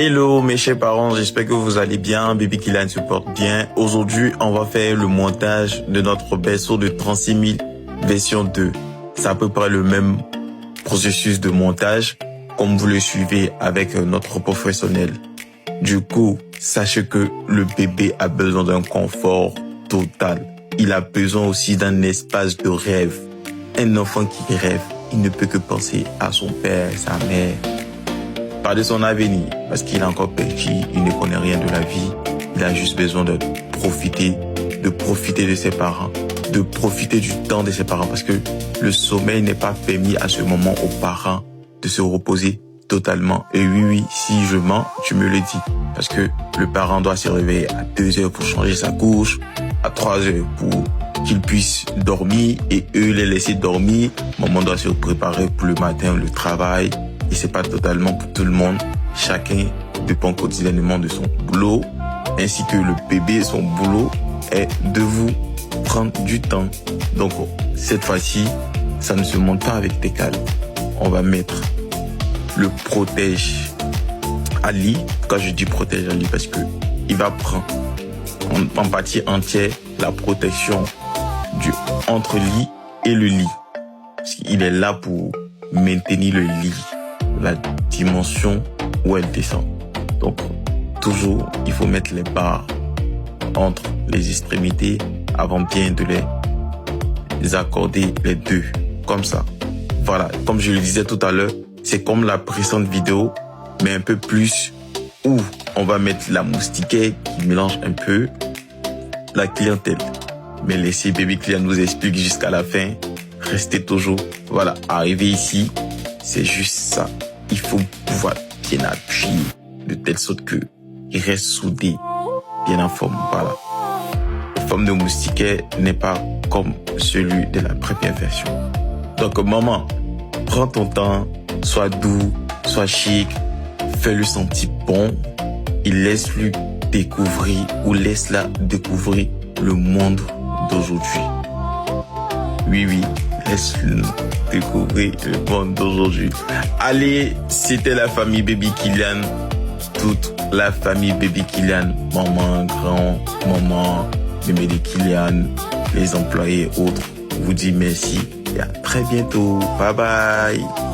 Hello mes chers parents, j'espère que vous allez bien, Baby Kylian se porte bien. Aujourd'hui, on va faire le montage de notre berceau de 36 000 version 2. C'est à peu près le même processus de montage comme vous le suivez avec notre professionnel. Du coup, sachez que le bébé a besoin d'un confort total. Il a besoin aussi d'un espace de rêve. Un enfant qui rêve, il ne peut que penser à son père, sa mère, parler de son avenir, parce qu'il est encore petit, il ne connaît rien de la vie. Il a juste besoin de profiter de ses parents, de profiter du temps de ses parents, parce que le sommeil n'est pas permis à ce moment aux parents de se reposer totalement. Et oui, si je mens, tu me le dis, parce que le parent doit se réveiller à 2 heures pour changer sa couche, à 3 heures pour qu'il puisse dormir, et eux les laisser dormir. Maman doit se préparer pour le matin, le travail. Et c'est pas totalement pour tout le monde. Chacun dépend quotidiennement de son boulot, ainsi que le bébé, son boulot est de vous prendre du temps. Donc, cette fois-ci, ça ne se monte pas avec tes cales. On va mettre le protège à lit. Quand je dis protège à lit, parce que il va prendre en partie entière la protection du entre lit et le lit. Parce qu'il est là pour maintenir le lit, la dimension où elle descend. Donc, toujours, il faut mettre les barres entre les extrémités avant bien de les accorder les deux, comme ça. Voilà, comme je le disais tout à l'heure, c'est comme la précédente vidéo, mais un peu plus, où on va mettre la moustiquaire qui mélange un peu la clientèle. Mais laissez Baby Kylian nous explique jusqu'à la fin. Restez toujours, voilà, arrivé ici, c'est juste ça. Il faut pouvoir bien appuyer de telle sorte que il reste soudé, bien en forme. Voilà. La forme de moustiquaire n'est pas comme celui de la première version. Donc maman, prends ton temps, sois doux, sois chic, fais-le sentir bon et laisse-lui découvrir ou laisse-la découvrir le monde d'aujourd'hui. Oui, laisse-le découvrir le monde d'aujourd'hui. Allez, c'était la famille Baby Kylian. Toute la famille Baby Kylian. Maman, grand-maman, Baby Kylian, les employés et autres. Vous dit merci et à très bientôt. Bye bye.